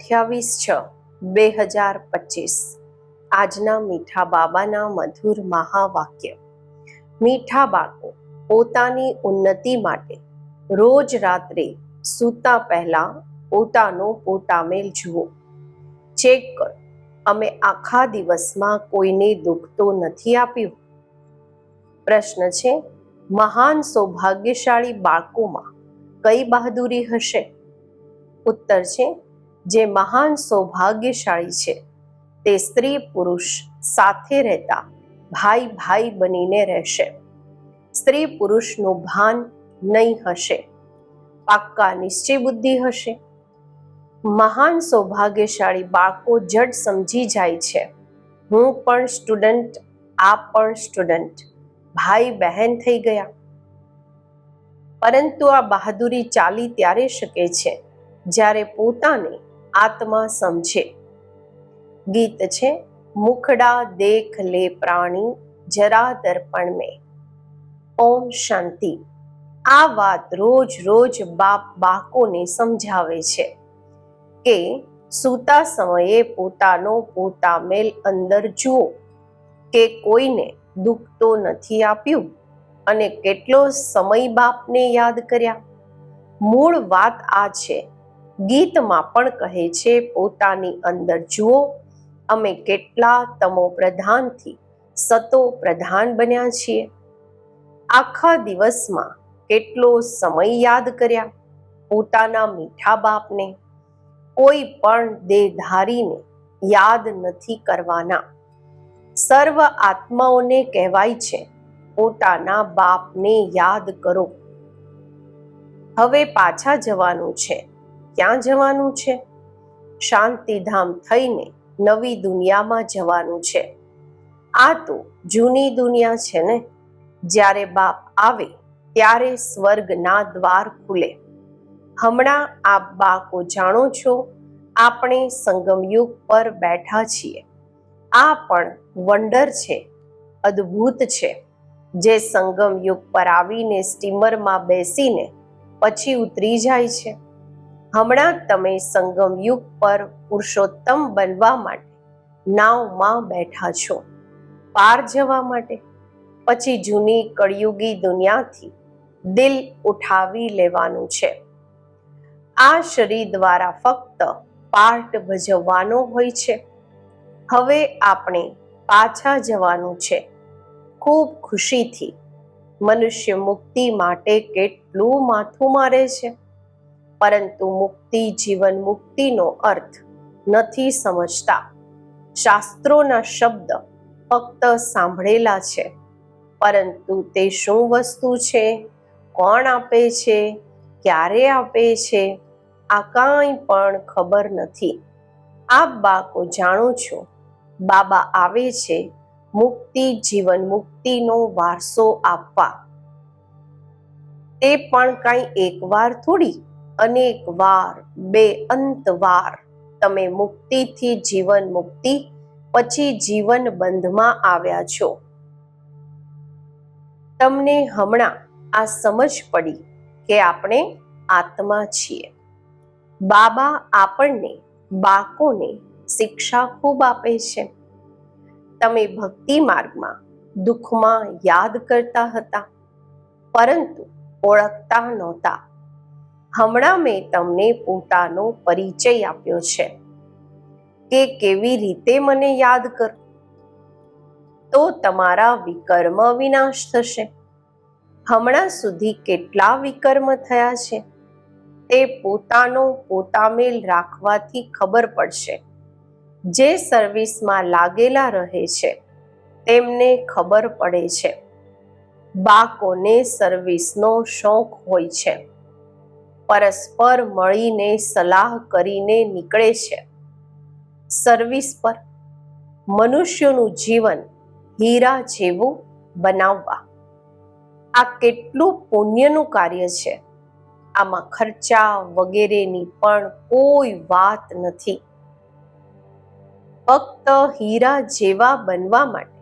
28/6/2025 આજના મીઠા બાબાના મધુર મહાવાક્ય. મીઠા બાળકો, પોતાની ઉન્નતિ માટે રોજ રાત્રે સૂતા પહેલા પોતાનો પોતામેલ જુઓ. ચેક કરો, અમે આખા દિવસમાં કોઈને દુઃખ તો નથી આપ્યું? પ્રશ્ન છે, મહાન સૌભાગ્યશાળી બાળકોમાં કઈ બહાદુરી હશે? ઉત્તર છે, જે મહાન સૌભાગ્યશાળી છે તે સ્ત્રી પુરુષ સાથે રહેતા ભાઈ ભાઈ બનીને રહેશે. સ્ત્રી પુરુષનું ભાન નહીં હશે, પાક્કા નિશ્ચય બુદ્ધિ હશે. મહાન સૌભાગ્યશાળી બાળકો જડ સમજી જાય છે, હું પણ સ્ટુડન્ટ, આ પણ સ્ટુડન્ટ, ભાઈ બહેન થઈ ગયા. પરંતુ આ બહાદુરી ચાલી ત્યારે શકે છે જ્યારે પોતાને આત્મા સમજે. ગીત છે, મુખડા દેખ લે પ્રાણી જરા દર્પણ મેં. ઓમ શાંતિ. આ વાત રોજ રોજ બાપ બાળકોને સમજાવે છે કે સૂતા સમયે પોતાનો પોતામેલ અંદર જુઓ કે કોઈને દુઃખ તો નથી આપ્યું અને કેટલો સમય બાપને યાદ કર્યા. મૂળ વાત આ છે. ગીતમાં પણ કહે છે, પોતાની અંદર જુઓ, અમે કેટલા તમો પ્રધાનથી સતો પ્રધાન બન્યા છીએ. આખા દિવસમાં કેટલો સમય યાદ કર્યા પોતાના મીઠા બાપને. કોઈ પણ દેહધારીને યાદ નથી કરવાના. સર્વ આત્માઓને કહેવાય છે, પોતાના બાપને યાદ કરો. હવે પાછા જવાનું છે. ક્યાં જવાનું છે? શાંતિધામ થઈને નવી દુનિયામાં જવાનું છે. આ તો જૂની દુનિયા છે ને. જ્યારે બાપ આવે ત્યારે સ્વર્ગના દ્વાર ખુલે. હમણાં આપ બાળકો જાણો છો, આપણે સંગમયુગ પર બેઠા છીએ. આ પણ વંડર છે, અદ્ભુત છે. જે સંગમયુગ પર આવીને સ્ટીમરમાં બેસીને પછી ઉતરી જાય છે. હમણાં તમે સંગમયુગ પર પુરુષોત્તમ બનવા માટે નાવમાં બેઠા છો, પાર જવા માટે. પછી જૂની કળિયુગી દુનિયાથી દિલ ઉઠાવી લેવાનું છે. આ શરીર દ્વારા ફક્ત પાર્ટ ભજવવાનો હોય છે. હવે આપણે પાછા જવાનું છે, ખૂબ ખુશીથી. મનુષ્ય મુક્તિ માટે કેટલું માથું મારે છે, પરંતુ મુક્તિ, જીવન મુક્તિનો અર્થ નથી સમજતા. શાસ્ત્રોના શબ્દ ફક્ત સાંભળેલા છે, પરંતુ તે શું વસ્તુ છે, કોણ આપે છે, ક્યારે આપે છે, આ કાંઈ પણ ખબર નથી. આપ બાળકો જાણો છો, બાબા આવે છે મુક્તિ, જીવન મુક્તિનો વારસો આપવા. તે પણ કાંઈ એક વાર થોડી, અનેક વાર, બેઅંત વાર તમે મુક્તિથી જીવન મુક્તિ, પછી જીવન બંધમાં આવ્યા છો. તમને હમણાં આ સમજ પડી કે આપણે આત્મા છીએ. બાબા આપણને બાળકોને શિક્ષા ખૂબ આપે છે. તમે ભક્તિ માર્ગમાં દુઃખમાં યાદ કરતા હતા, પરંતુ ઓળખતા નહોતા. હમણાં મેં તમને પોતાનો પરિચય આપ્યો છે કે કેવી રીતે મને યાદ કરો, તો તમારા વિકર્મ વિનાશ થશે. હમણાં સુધી કેટલા વિકર્મ થયા છે તે પોતાનો પોતામેલ રાખવાથી ખબર પડશે. જે સર્વિસમાં લાગેલા રહે છે તેમને ખબર પડે છે. બાળકોને સર્વિસનો શોખ હોય છે. પરસ્પર મળીને સલાહ કરીને નીકળે છે સર્વિસ પર. મનુષ્યનું જીવન હીરા જેવું બનાવવા. આ કેટલું પુણ્યનું કાર્ય છે. આમાં ખર્ચા વગેરેની પણ કોઈ વાત નથી. ફક્ત હીરા જેવા બનવા માટે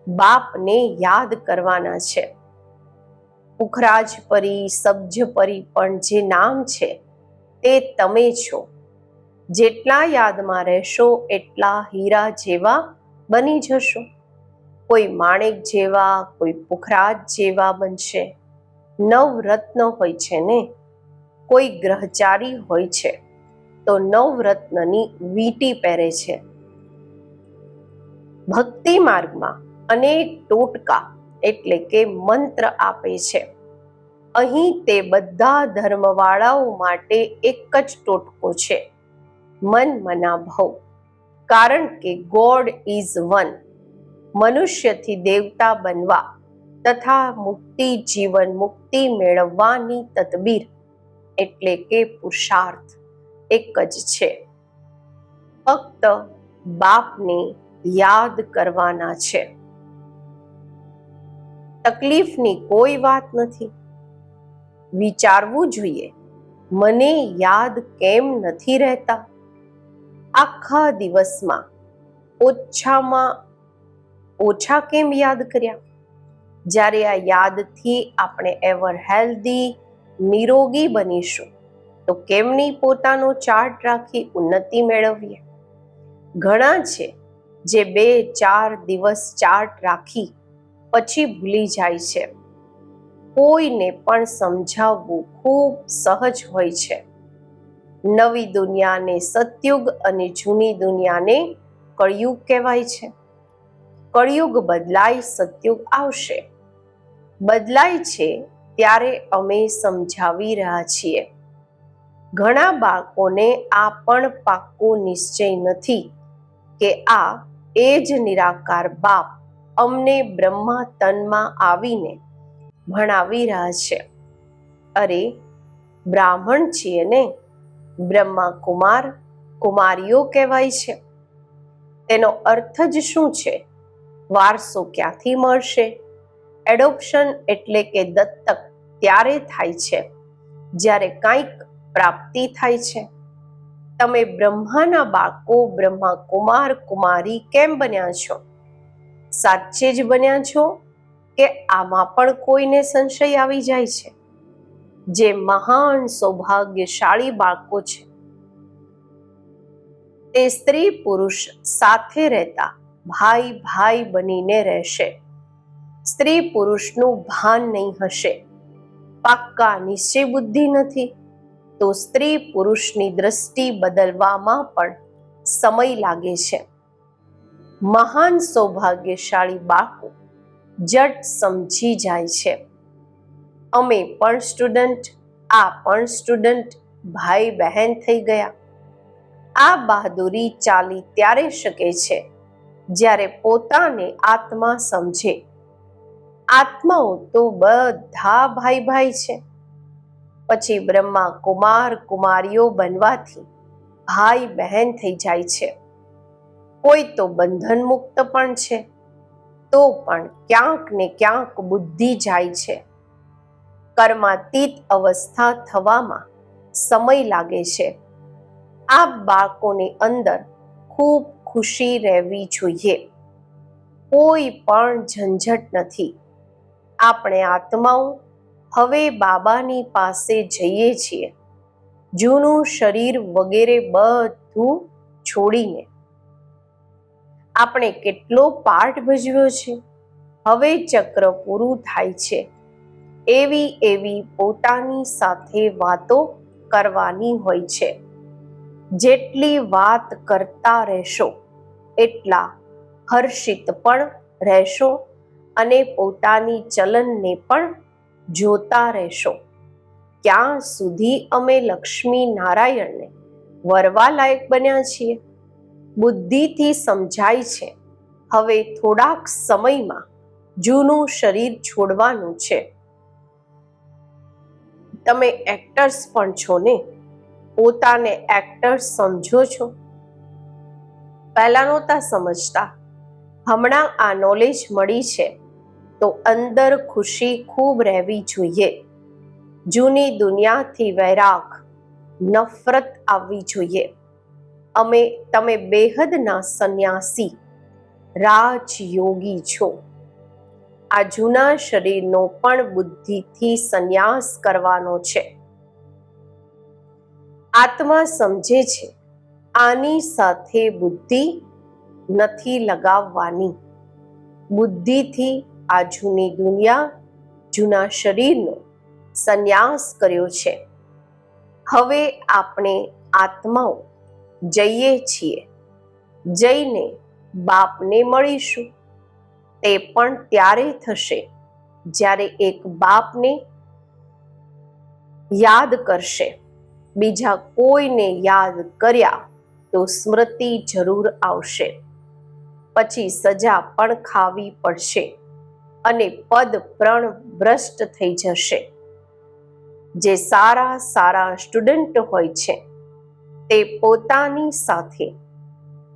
બાપને યાદ કરવાના છે. પુખરાજ પરી, સબ્જ પરી પણ જે નામ છે તે તમે છો. જેટલા યાદમાં રહેશો એટલા હીરા જેવા બની જશો. કોઈ માણેક જેવા, કોઈ પુખરાજ જેવા બનશે. નવરત્ન હોય છે ને, કોઈ ગ્રહચારી હોય છે તો નવરત્નની વીંટી પહેરે છે. ભક્તિ માર્ગમાં અનેક ટોટકા એટલે કે મંત્ર આપે છે. અહીં તે બધા ધર્મવાળાઓ માટે એક જ ટોટકો છે, મન મના ભવ. કારણ કે ગોડ ઇઝ વન. મનુષ્યથી દેવતા બનવા તથા મુક્તિ, જીવન મુક્તિ મેળવવાની તદબીર એટલે કે પુરુષાર્થ એક જ છે. ફક્ત બાપને યાદ કરવાના છે. તકલીફની કોઈ વાત નથી. વિચારવું જોઈએ, મને યાદ કેમ નથી રહેતા? આખા દિવસમાં ઓછામાં ઓછા કેમ યાદ કર્યા? જ્યારે આ યાદથી આપણે એવર હેલ્ધી, નિરોગી બનીશું તો કેમ નહીં પોતાનો ચાર્ટ રાખી ઉન્નતિ મેળવીએ? ઘણા છે જે 2-4 દિવસ ચાર્ટ રાખી પછી ભૂલી જાય છે. કોઈને પણ સમજાવવું ખૂબ સહજ હોય છે. નવી દુનિયાને સતયુગ અને જૂની દુનિયાને કળિયુગ કહેવાય છે. કળિયુગ બદલાય, સતયુગ આવશે. બદલાય છે ત્યારે અમે સમજાવી રહ્યા છીએ. ઘણા બાળકોને આ પણ પાક્કો નિશ્ચય નથી કે આ એ જ નિરાકાર બાપ અમને બ્રહ્મા તનમાં આવીને ભણાવી રહ્યા છે. અરે, બ્રાહ્મણ છીએ ને, બ્રહ્મા કુમાર કુમારીઓ કહેવાય છે. તેનો અર્થ જ શું છે? વારસો ક્યાંથી મળશે? એડોપ્શન એટલે કે દત્તક ત્યારે થાય છે જ્યારે કંઈક પ્રાપ્તિ થાય છે. તમે બ્રહ્માના બાળકો, બ્રહ્મા કુમાર કુમારી કેમ બન્યા છો? સાચે જ બન્યા છો કે આમાં પણ કોઈને સંશય આવી જાય છે? જે મહાન સૌભાગ્યશાળી બાળકો છે તે સ્ત્રી પુરુષ સાથે રહેતા ભાઈ ભાઈ બનીને રહેશે. સ્ત્રી પુરુષનું ભાન નહીં હશે. પાક્કા નિશ્ચય બુદ્ધિ નથી તો સ્ત્રી પુરુષની દ્રષ્ટિ બદલવામાં પણ સમય લાગે છે. મહાન સૌભાગ્યશાળી બાળકો જટ સમજી જાય છે. અમે પણ સ્ટુડન્ટ, આ પણ સ્ટુડન્ટ, ભાઈ બહેન થઈ ગયા. આ બહાદુરી ચાલી ત્યારે શકે છે જ્યારે પોતાને આત્મા સમજે. આત્માઓ તો બધા ભાઈ ભાઈ છે. પછી બ્રહ્મા કુમાર કુમારીઓ બનવાથી ભાઈ બહેન થઈ જાય છે. કોઈ તો બંધન મુક્ત પણ છે, તો પણ ક્યાંક ને ક્યાંક બુદ્ધિ જાય છે. કર્માતીત અવસ્થા થવામાં સમય લાગે છે. આ બાળકોની અંદર ખૂબ ખુશી રહેવી જોઈએ. કોઈ પણ ઝંઝટ નથી. આપણે આત્માઓ હવે બાબાની પાસે જઈએ છીએ, જૂનું શરીર વગેરે બધું છોડીને. આપણે કેટલો પાઠ ભજવ્યો છે. હવે ચક્ર પૂરું થાય છે. એવી એવી પોતાની સાથે વાતો કરવાની હોય છે. જેટલી વાત કરતા રહેશો એટલા હર્ષિત પણ રહેશો અને પોતાની ચલનને પણ જોતા રહેશો. ક્યાં સુધી અમે લક્ષ્મી નારાયણને વરવા લાયક બન્યા છીએ? બુદ્ધિથી સમજાય છે હવે થોડાક સમયમાં જૂનું શરીર છોડવાનું છે. તમે એક્ટર્સ પણ છો ને, પોતાને એક્ટર્સ સમજો છો? પહેલા નહોતા સમજતા, હમણાં આ નોલેજ મળી છે તો અંદર ખુશી ખૂબ રહેવી જોઈએ. જૂની દુનિયાથી વૈરાગ, નફરત આવવી જોઈએ. તમે બેહદના સંન્યાસી, રાજયોગી છો. આ જૂના શરીરનો પણ બુદ્ધિથી સંન્યાસ કરવાનો છે. આત્મા સમજે છે આની સાથે બુદ્ધિ નથી લગાવવાની. બુદ્ધિથી આ જૂની દુનિયા, જૂના શરીરનો સંન્યાસ કર્યો છે. હવે આપણે આત્માઓ જઈએ છીએ. જઈને બાપને મળીશું. તે પણ ત્યારે થશે જ્યારે એક બાપને યાદ કરશે. બીજા કોઈને યાદ કર્યા તો સ્મૃતિ જરૂર આવશે. પછી સજા પણ ખાવી પડશે અને પદ પણ ભ્રષ્ટ થઈ જશે. જે સારા સારા સ્ટુડન્ટ હોય છે તે પોતાની સાથે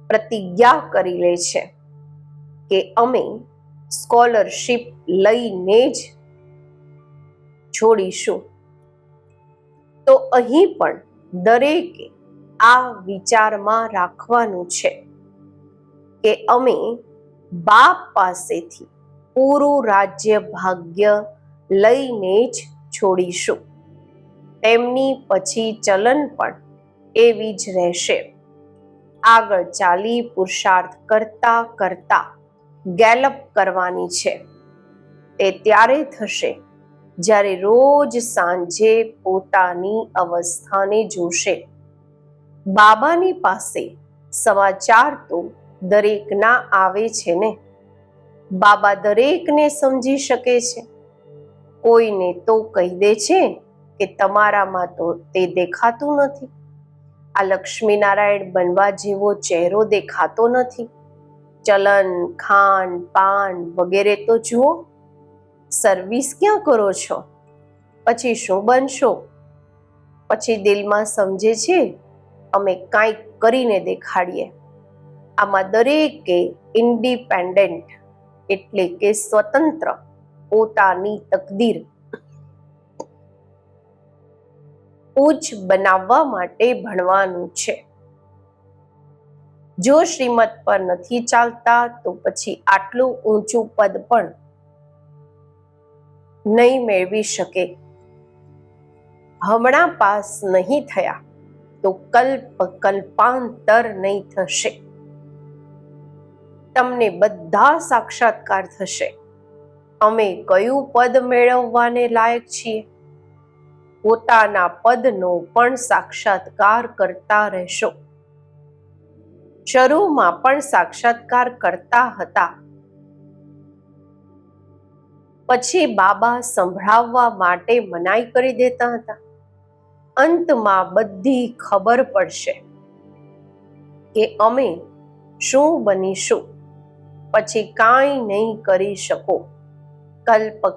પ્રતિજ્ઞા કરી લે છે કે અમે સ્કોલરશિપ લઈને જ છોડીશું. તો અહીં પણ દરેકે આ વિચારમાં રાખવાનું છે કે અમે બાપ પાસેથી પૂરું રાજ્ય ભાગ્ય લઈને જ છોડીશું. તેમની પછી ચલન પણ એવી જ રહેશે. આગળ ચાલી પુરુષાર્થ કરતા કરતા ગેલપ કરવાની છે. તે ત્યારે થશે જ્યારે રોજ સાંજે પોતાની અવસ્થાને જોશે. બાબાની પાસે સમાચાર તો દરેકના આવે છે ને. બાબા દરેકને સમજી શકે છે. કોઈને તો કહી દે છે કે તમારામાં તો તે દેખાતું નથી. આ લક્ષ્મીનારાયણ બનવા જેવો ચહેરો દેખાતો નથી. ચલન, ખાન, પાન વગેરે તો જુઓ. સર્વિસ ક્યાં કરો છો? પછી શું બનશો? પછી દિલમાં સમજે છે અમે કાંઈક કરીને દેખાડીએ. આમાં દરેકે ઇન્ડિપેન્ડન્ટ એટલે કે સ્વતંત્ર પોતાની તકદીર ઉચ્ચ બનાવવા માટે ભણવાનું છે. જો શ્રીમત પર નથી ચાલતા તો પછી આટલું ઊંચું પદ પણ નહીં મેળવી શકે. હમણાં પાસ નહીં થયા તો કલ્પાંતર નહીં થશે. તમને બધા સાક્ષાત્કાર થશે. અમે કયું પદ મેળવવાને લાયક છીએ? પોતાના પદનો પણ સાક્ષાત્કાર કરતા રહેશો. શરૂમાં પણ સાક્ષાત્કાર કરતા હતા. પછી બાબા સંભળાવવા માટે મનાઈ કરી દેતા હતા. અંતમાં બધી ખબર પડશે કે અમે શું બનીશું. પછી કાંઈ નહીં કરી શકો.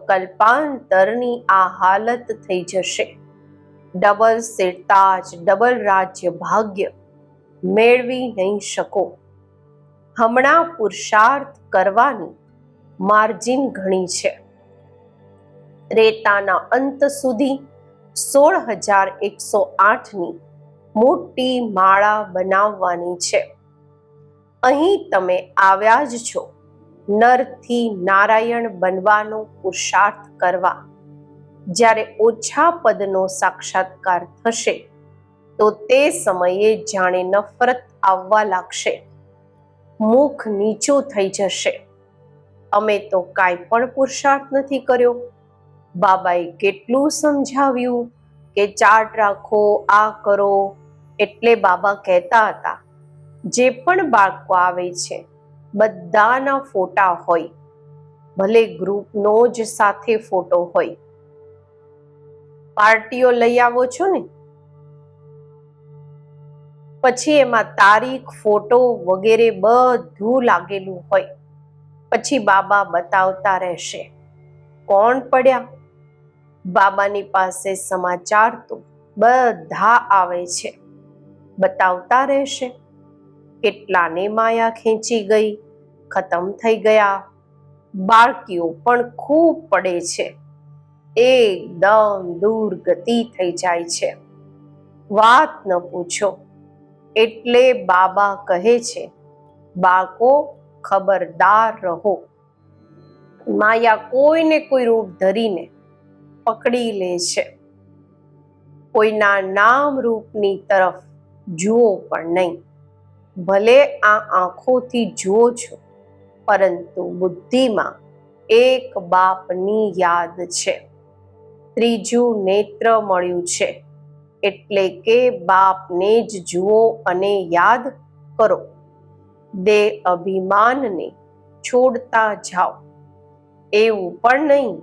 કલ્પાંતરની આ હાલત થઈ જશે. ડબલ સેતાજ, ડબલ રાજ્ય ભાગ્ય મેળવી નહીં શકો. હમણાં પુરુષાર્થ કરવાની માર્જિન ઘણી છે. રેતાના અંત સુધી 16,108ની મોટી માળા બનાવવાની છે. અહીં તમે આવ્યા જ છો નરથી નારાયણ બનવાનો પુરુષાર્થ કરવા. જ્યારે ઓછા પદનો સાક્ષાત્કાર થશે તો તે સમયે જાણે નફરત આવવા લાગશે. મુખ નીચું થઈ જશે. અમે તો કાંઈ પણ પુરુષાર્થ નથી કર્યો. બાબાએ કેટલું સમજાવ્યું કે ચાર્ટ રાખો, આ કરો. એટલે બાબા કહેતા હતા જે પણ બાળકો આવે છે બધાના ફોટા હોય, ભલે ગ્રુપનો જ સાથે ફોટો હોય. પાર્ટીઓ લઈ આવો છો ને, પછી એમાં તારીખ, ફોટો વગેરે બધું લાગેલું હોય. પછી બાબા બતાવતા રહેશે કોણ પડ્યા. બાબાની પાસે સમાચાર તો બધા આવે છે. બતાવતા રહેશે કેટલાને માયા ખેંચી ગઈ, ખતમ થઈ ગયા. બાળકીઓ પણ ખૂબ પડે છે. એકદમ દુર્ગતિ થઈ જાય છે. વાત ન પૂછો. એટલે બાબા કહે છે બાળકો ખબરદાર રહો. માયા કોઈને કોઈ રૂપ ધરીને પકડી લે છે. કોઈના નામ રૂપની તરફ જુઓ પણ નહીં. ભલે આ આંખોથી જુઓ છો, પરંતુ બુદ્ધિમાં એક બાપની યાદ છે. ત્રીજું નેત્ર મળ્યું છે, એટલે કે બાપને જ જુઓ અને યાદ કરો. દેહ અભિમાનને છોડતા જાઓ. એવું પણ નહીં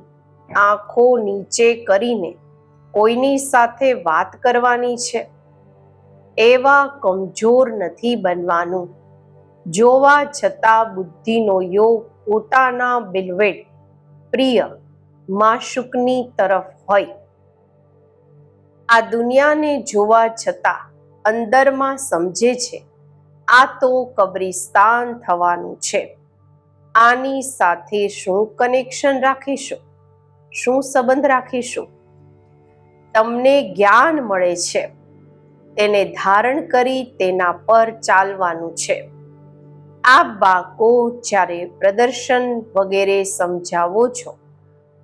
આંખો નીચે કરીને કોઈની સાથે વાત કરવાની છે. એવા કમજોર નથી બનવાનું. જોવા છતાં બુદ્ધિનો યોગ પોતાના બિલવેટ પ્રિય માશુકની તરફ હોય. આ દુનિયાને જોવા છતાં અંદરમાં સમજે છે આ તો કબ્રિસ્તાન થવાનું છે. આની સાથે શું કનેક્શન રાખીશું? શું સંબંધ રાખીશું? તમને જ્ઞાન મળે છે, તેને ધારણ કરી તેના પર ચાલવાનું છે. આ બાળકો જ્યારે પ્રદર્શન વગેરે સમજાવો છો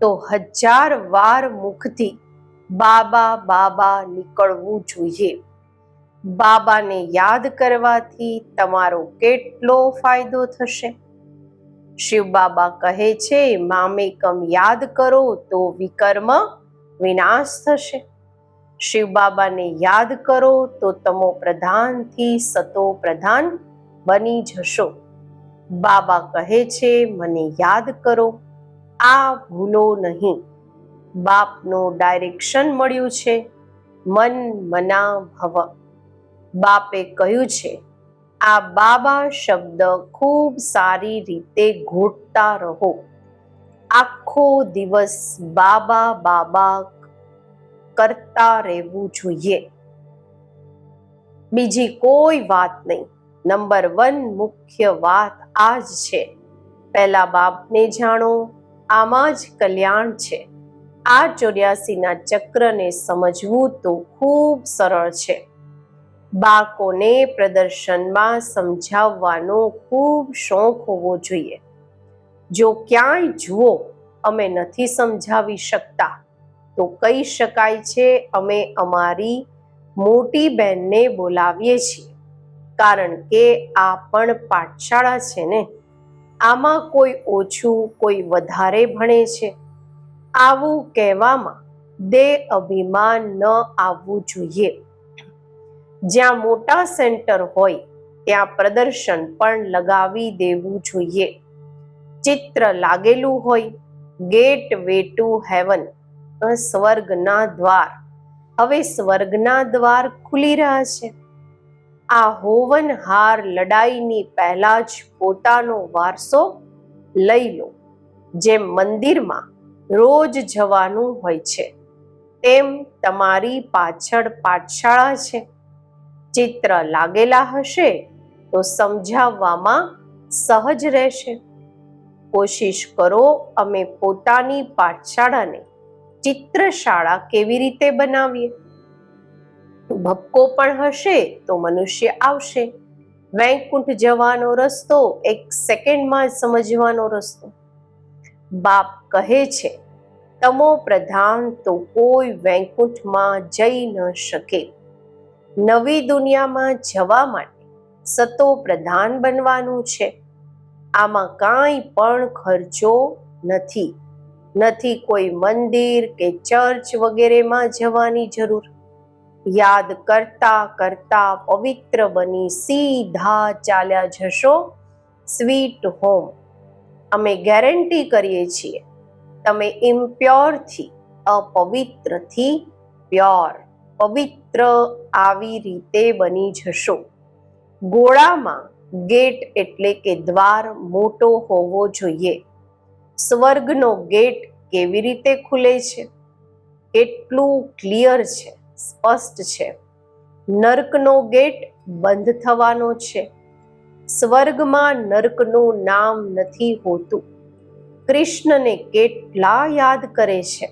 તો 1000 વાર મુખથી બાબા બાબા નીકળવું જોઈએ. બાબાને યાદ કરવાથી તમારો કેટલો ફાયદો થશે? શિવ બાબા કહે છે, મામેકમ યાદ કરો તો વિકર્મ વિનાશ થશે. શિવ બાબાને યાદ કરો તો તમો પ્રધાનથી સતો પ્રધાન બની જશો. બાબા કહે છે, મને યાદ કરો, આ ભૂલો નહીં. બાપનો ડાયરેક્શન મળ્યું છે, મન મના ભવ. બાપે કહ્યું છે, આ બાબા શબ્દ ખૂબ સારી રીતે ઘોટતા રહો. આખો દિવસ બાબા બાબા કરતા રહેવું જોઈએ, બીજી કોઈ વાત નહીં. નંબર 1 મુખ્ય વાત આ જ છે. પહેલા બાપને જાણો, આમાં જ કલ્યાણ છે. આ 84ના ચક્રને સમજવું તો ખૂબ સરળ છે. બાળકોને પ્રદર્શનમાં સમજાવવાનો ખૂબ શોખ હોવો જોઈએ. જો ક્યાંય જુઓ અમે નથી સમજાવી શકતા તો કહી શકાય છે અમે અમારી મોટી બહેનને બોલાવીએ છીએ, કારણ કે આ પણ પાઠશાળા છે ને. આમાં કોઈ ઓછું કોઈ વધારે ભણે છે. આવું કહેવામાં દેહ અભિમાન ન આવવું જોઈએ. જ્યાં મોટા સેન્ટર હોય ત્યાં પ્રદર્શન પણ લગાવી દેવું જોઈએ. ચિત્ર લાગેલું હોય, ગેટ વે ટુ હેવન, સ્વર્ગના દ્વાર. હવે સ્વર્ગના દ્વાર ખુલી રહ્યા છે. આ હોવનહાર લડાઈની પહેલા જ પોતાનો વારસો લઈ લો. જેમ મંદિરમાં રોજ જવાનું હોય છે, તેમ તમારી પાછળ પાઠશાળા છે. ચિત્ર લાગેલા હશે તો સમજાવવામાં સહજ રહેશે. કોશિશ કરો અમે પોતાની પાઠશાળાને ચિત્રશાળા કેવી રીતે બનાવીએ. ભક્કો પણ હશે તો મનુષ્ય આવશે. વૈકુંઠ જવાનો રસ્તો 1 સેકન્ડમાં જ સમજવાનો રસ્તો. બાપ કહે છે, તમો પ્રધાન તો કોઈ વૈકુંઠમાં જઈ ન શકે. નવી દુનિયામાં જવા માટે સતો પ્રધાન બનવાનું છે. આમાં કાંઈ પણ ખર્ચો નથી. નથી કોઈ મંદિર કે ચર્ચ વગેરેમાં જવાની જરૂર. યાદ કરતા કરતા પવિત્ર બની સીધા ચાલ્યા જશો સ્વીટ હોમ. અમે ગેરંટી કરીએ છીએ, તમે ઇમ્પ્યોરથી અપવિત્રથી પ્યોર પવિત્ર આવી રીતે બની જશો. ગોળામાં ગેટ એટલે કે દ્વાર મોટો હોવો જોઈએ. સ્વર્ગનો ગેટ કેવી રીતે ખુલે છે? કેટલું ક્લિયર છે, સ્પષ્ટ છે. નર્કનો ગેટ બંધ થવાનો છે. સ્વર્ગમાં નર્કનું નામ નથી હોતું. કૃષ્ણને કેટલા યાદ કરે છે,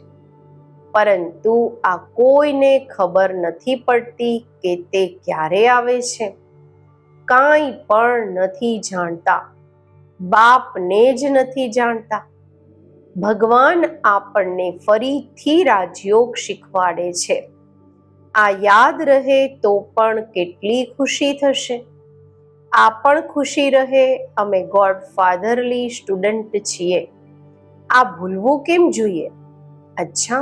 પરંતુ આ કોઈને ખબર નથી પડતી કે તે ક્યારે આવે છે. કાંઈ પણ નથી જાણતા. બાપને જ નથી જાણતા. ભગવાન આપણને ફરીથી રાજયોગ શીખવાડે છે. આ યાદ રહે તો પણ કેટલી ખુશી થશે. આ પણ ખુશી રહે અમે ગોડ ફાધરલી સ્ટુડન્ટ છીએ. આ ભૂલવું કેમ જોઈએ? અચ્છા,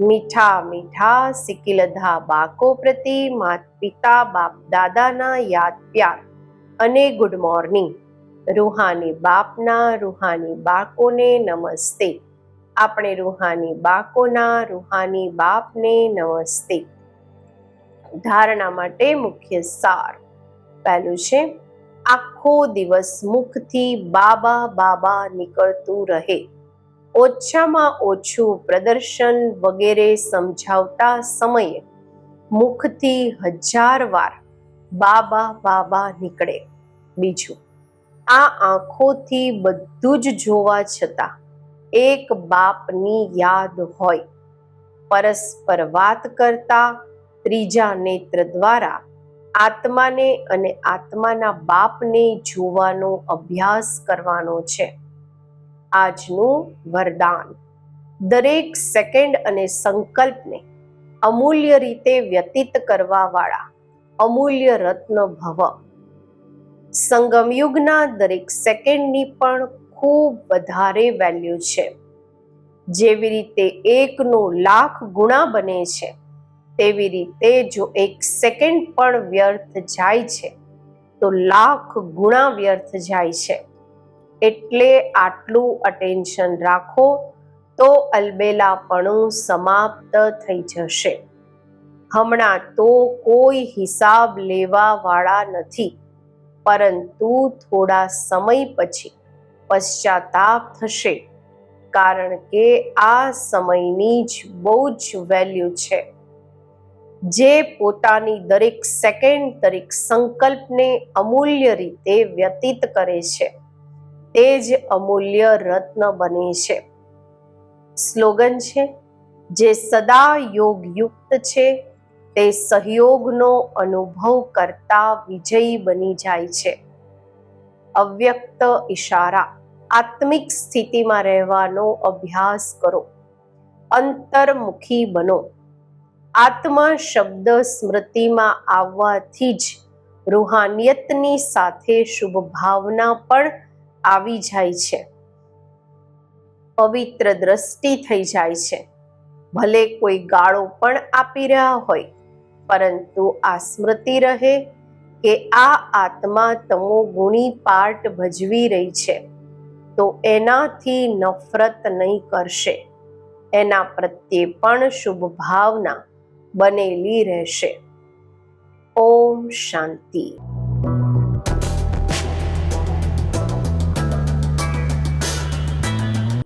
મીઠા મીઠા સિકિલધા બાકો પ્રતિ માત પિતા બાપ દાદાના યાદ પ્યાર અને ગુડ મોર્નિંગ. રૂહાની બાપના રૂહાની બાકોને નમસ્તે. આપણે રૂહાની બાકોના રૂહાની બાપને નમસ્તે. ધારણા માટે મુખ્ય સાર. પહેલું છે, આખો દિવસ મુખથી બાબા બાબા નીકળતું રહે. ઓછામાં ઓછું પ્રદર્શન વગેરે સમજાવતા સમયે મુખથી 1000 વાર બાબા બાબા નીકળે. બીજું, આ આંખોથી બધું જ જોવા છતાં એક બાપની યાદ હોય. પરસ્પર વાત કરતા ત્રીજા નેત્ર દ્વારા આત્માને અને આત્માના બાપને જોવાનો અભ્યાસ કરવાનો છે. આજનું વરદાન: દરેક સેકન્ડ અને સંકલ્પને અમૂલ્ય રીતે વ્યતીત કરવા વાળા અમૂલ્ય રત્ન ભવ. સંગમયુગના દરેક સેકન્ડની પણ ખૂબ વધારે વેલ્યુ છે. જેવી રીતે 1નો લાખ ગુણા બને છે, તેવી રીતે જો 1 સેકન્ડ પણ વ્યર્થ જાય છે તો લાખ ગુણા વ્યર્થ જાય છે. એટલે આટલું અટેન્શન રાખો તો અલબેલાપણું સમાપ્ત થઈ જશે. હમણાં તો કોઈ હિસાબ લેવા વાળા નથી, પરંતુ થોડા સમય પછી પશ્ચાતાપ થશે, કારણ કે આ સમયની જ બહુ જ વેલ્યુ છે. જે પોતાની દરેક સેકન્ડ દરેક સંકલ્પને અમૂલ્ય રીતે વ્યતીત કરે છે, તે જ અમૂલ્ય રત્ન બને છે. સ્લોગન છે, જે સદા યોગયુક્ત છે તે સહયોગનો અનુભવ કરતા વિજયી બની જાય છે. અવ્યક્ત ઈશારા: આત્મિક સ્થિતિમાં રહેવાનો અભ્યાસ કરો. અંતર્મુખી બનો. આત્મા શબ્દ સ્મૃતિમાં આવવાથી જ રૂહાનિયતની સાથે શુભ ભાવના પણ આવી જાય છે. પવિત્ર દ્રષ્ટિ થઈ જાય છે. ભલે કોઈ ગાળો પણ આપી રહ્યા હોય, પરંતુ આ સ્મૃતિ રહે કે આ આત્મા તમોગુણી પાર્ટ ભજવી રહી છે, તો એનાથી નફરત નહીં કરશે. એના પ્રત્યે પણ શુભ ભાવના બનેલી રહેશે. ઓમ શાંતિ.